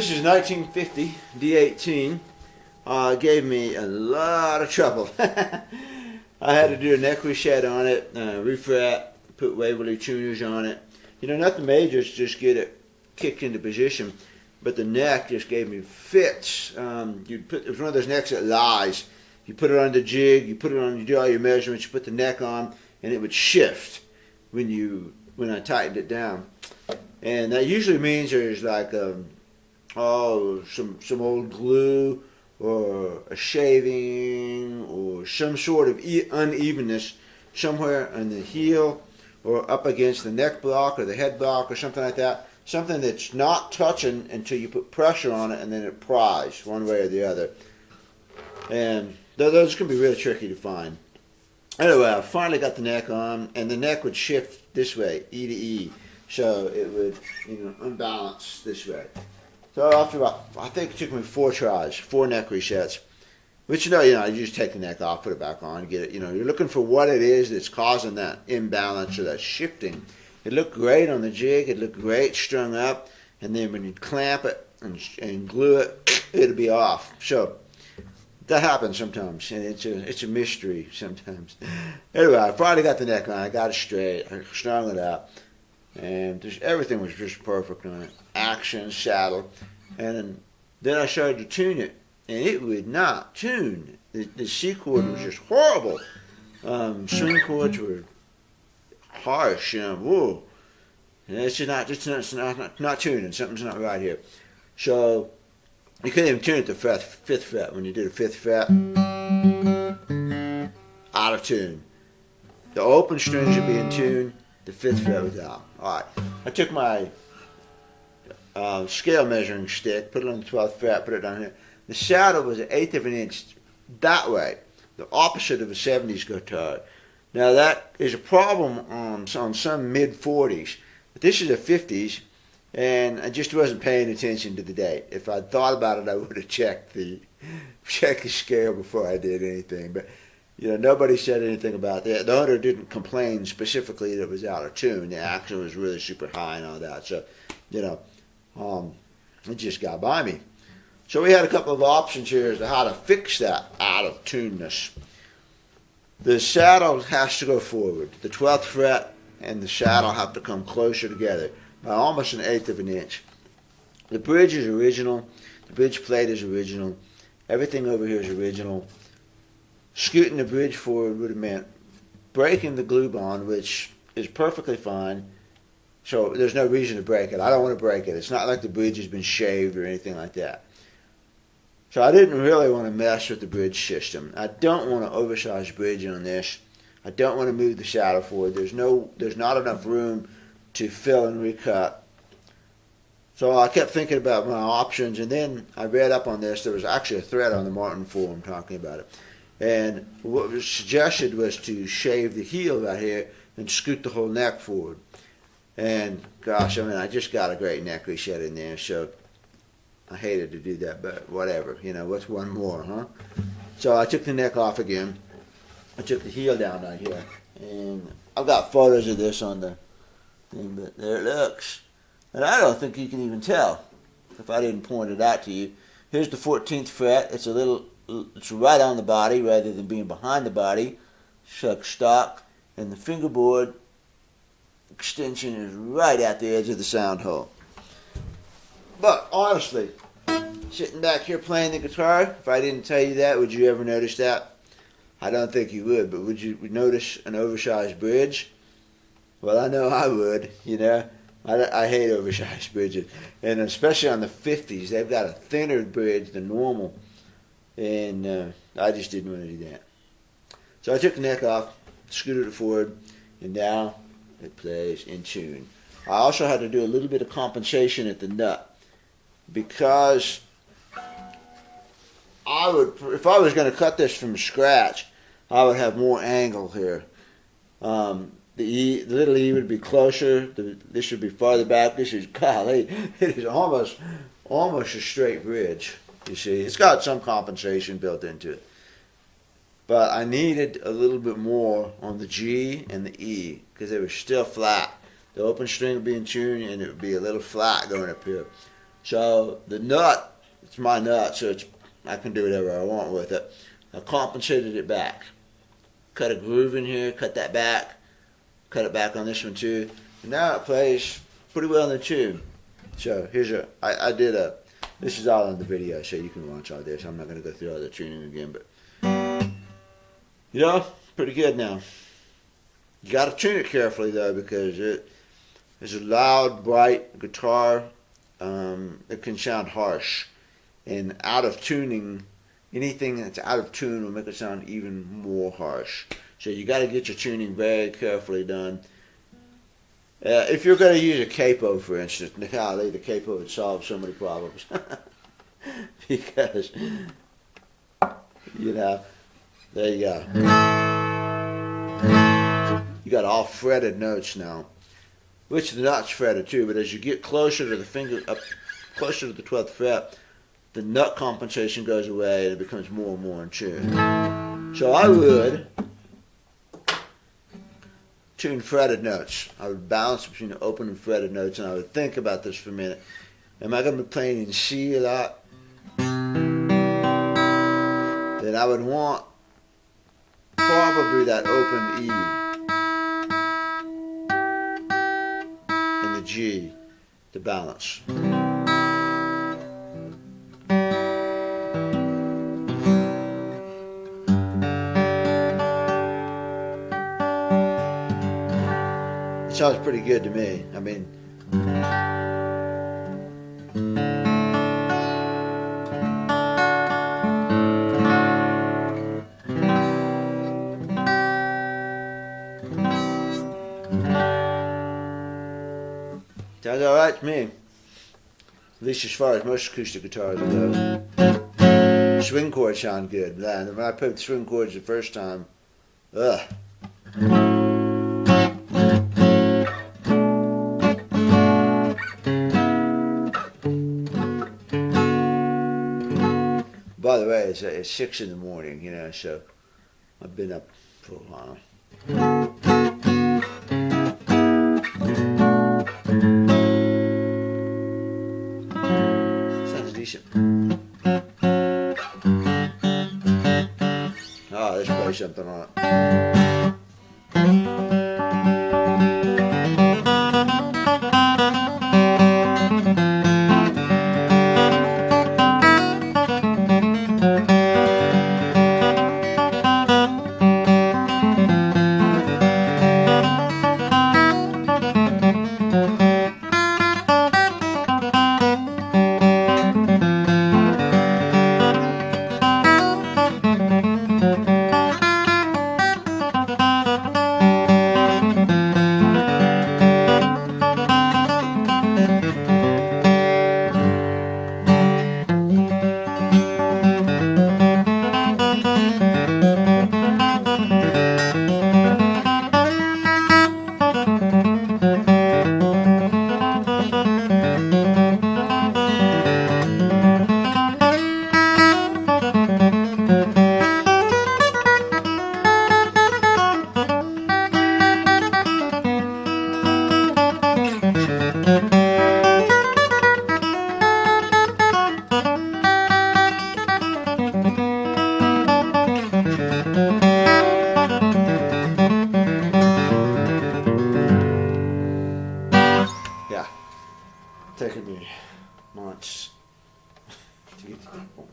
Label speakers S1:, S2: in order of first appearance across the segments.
S1: This is 1950 D18. Gave me a lot of trouble. I had to do a neck reset on it, refret, put Waverly tuners on it. You know, nothing major, just get it kicked into position. But the neck just gave me fits. It was one of those necks that lies. You put it on the jig, you do all your measurements, you put the neck on, and it would shift when I tightened it down. And that usually means there's like some old glue or a shaving or some sort of unevenness somewhere on the heel or up against the neck block or the head block or something like that. Something that's not touching until you put pressure on it and then it pries one way or the other. And those can be really tricky to find. Anyway, I finally got the neck on, and the neck would shift this way, E to E. So it would, unbalance this way. So after about, I think it took me 4 tries, 4 neck resets. Which, you just take the neck off, put it back on, get it, you're looking for what it is that's causing that imbalance or that shifting. It looked great on the jig, it looked great strung up, and then when you clamp it and glue it, it'll be off. So that happens sometimes, and it's a mystery sometimes. Anyway, I finally got the neck on, I got it straight, I strung it out, and everything was just perfect on it. Action, saddle, and then I started to tune it, and it would not tune. The C chord was just horrible. String chords were harsh, whoa. And it's just not tuning. Something's not right here. So you couldn't even tune it to fifth fret. When you did a 5th fret, out of tune. The open strings would be in tune. The 5th fret was out. All right. I took my scale measuring stick, put it on the 12th fret, put it down here. The saddle was 1/8 of an inch that way, the opposite of a 70s guitar. Now that is a problem on some mid-40s, but this is a 50s, and I just wasn't paying attention to the date. If I'd thought about it, I would have checked the scale before I did anything. But nobody said anything about that. The owner didn't complain specifically that it was out of tune. The action was really super high and all that. So, it just got by me. So we had a couple of options here as to how to fix that out of tuneness. The saddle has to go forward. The 12th fret and the saddle have to come closer together by almost 1/8 of an inch. The bridge is original. The bridge plate is original. Everything over here is original. Scooting the bridge forward would have meant breaking the glue bond, which is perfectly fine. So there's no reason to break it. I don't want to break it. It's not like the bridge has been shaved or anything like that. So I didn't really want to mess with the bridge system. I don't want to oversize bridge on this. I don't want to move the saddle forward. There's not enough room to fill and recut. So I kept thinking about my options, and then I read up on this. There was actually a thread on the Martin forum talking about it. And what was suggested was to shave the heel right here and scoot the whole neck forward. And gosh, I just got a great neck reset in there, so I hated to do that, but whatever. What's one more, huh? So I took the neck off again. I took the heel down right here. And I've got photos of this on the thing, but there it looks. And I don't think you can even tell if I didn't point it out to you. Here's the 14th fret. It's right on the body rather than being behind the body. Shuck stock. And the fingerboard extension is right at the edge of the sound hole. But honestly, sitting back here playing the guitar, if I didn't tell you that, would you ever notice that? I don't think you would, but would you notice an oversized bridge? Well, I know I would, I hate oversized bridges. And especially on the 50s, they've got a thinner bridge than normal. And I just didn't want to do that. So I took the neck off, scooted it forward, and now it plays in tune. I also had to do a little bit of compensation at the nut, because if I was going to cut this from scratch, I would have more angle here. The little E would be closer. This should be farther back. This is, golly, it is almost a straight bridge. You see, it's got some compensation built into it. But I needed a little bit more on the G and the E because they were still flat. The open string would be in tune and it would be a little flat going up here. So the nut, it's my nut, so I can do whatever I want with it. I compensated it back. Cut a groove in here, cut that back, cut it back on this one too. And now it plays pretty well in the tune. So here's this is all in the video, so you can watch all this. I'm not going to go through all the tuning again, but pretty good now. You got to tune it carefully though, because it's a loud, bright guitar. It can sound harsh, and out of tuning, anything that's out of tune will make it sound even more harsh. So you got to get your tuning very carefully done. If you're going to use a capo, for instance, golly, the capo would solve so many problems. Because, there you go. You got all fretted notes now, which the nut's fretted too, but as you get closer to the finger, up closer to the 12th fret, the nut compensation goes away and it becomes more and more in tune. So I would tune fretted notes. I would balance between the open and fretted notes, and I would think about this for a minute. Am I going to be playing in C a lot? Then I would want probably that open E and the G to balance. Sounds pretty good to me. I mean, sounds all right to me. At least as far as most acoustic guitars go. Swing chords sound good. Man, when I played swing chords the first time, ugh. By the way, it's 6 in the morning, so I've been up for a while. Sounds decent. Oh, let's play something on it. Taking me months to get to that point.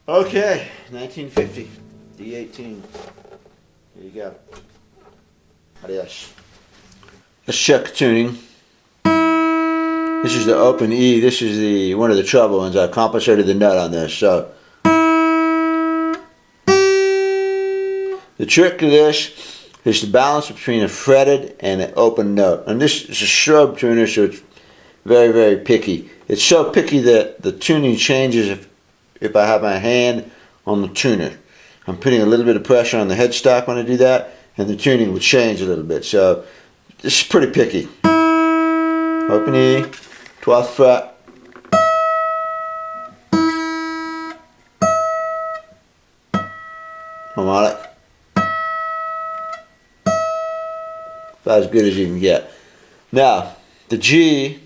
S1: Okay, 1950, D18. Here you go. Adios. Let's check tuning. This is the open E. This is one of the treble ones. I compensated the nut on this. So the trick to this is to balance between a fretted and an open note. And this is a shrub tuner, so it's very, very picky. It's so picky that the tuning changes if I have my hand on the tuner. I'm putting a little bit of pressure on the headstock when I do that, and the tuning will change a little bit. So this is pretty picky. Open E, 12th fret. Harmonic. About as good as you can get. Now, the G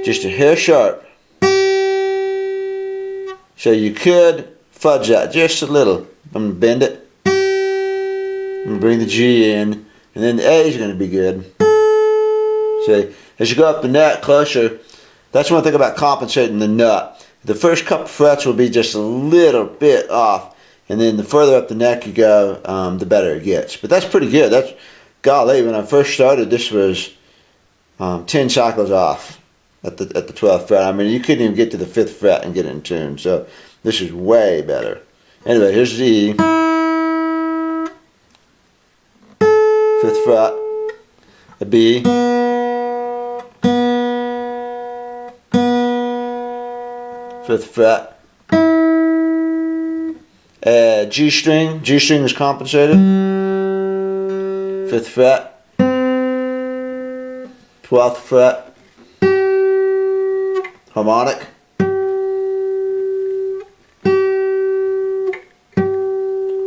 S1: just a hair sharp. So you could fudge that just a little. I'm going to bend it. I'm going to bring the G in, and then the A is going to be good. See, as you go up the neck closer, that's one thing about compensating the nut. The first couple frets will be just a little bit off, and then the further up the neck you go, the better it gets. But that's pretty good. That's, golly, when I first started, this was 10 cycles off at the 12th fret. I mean, you couldn't even get to the 5th fret and get it in tune. So this is way better. Anyway, here's the E. 5th fret. A B. Fifth fret. G string. G string is compensated. 5th fret. 12th fret. Harmonic.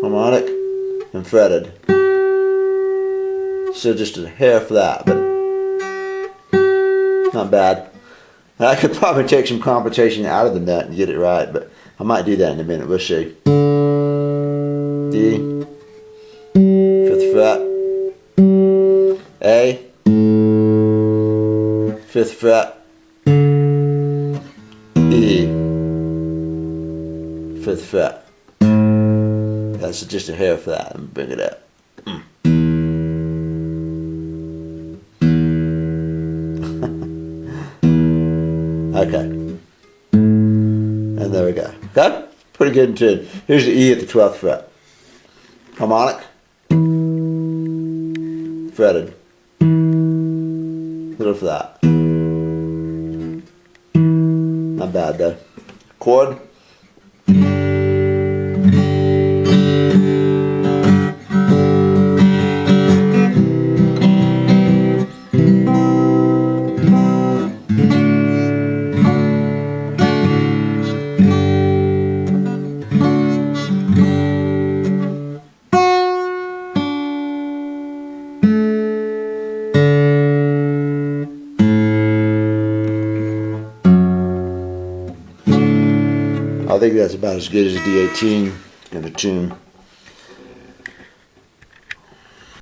S1: Harmonic and fretted. So just a hair flat, but not bad. I could probably take some compensation out of the nut and get it right, but I might do that in a minute. We'll see. D. 5th fret. A. 5th fret. E. 5th fret. That's just a hair flat. Let me bring it up. Okay. And there we go. Okay? Pretty good in tune. Here's the E at the 12th fret. Harmonic. Fretted. Little flat. Not bad though. Chord. I think that's about as good as a D18 in a tune.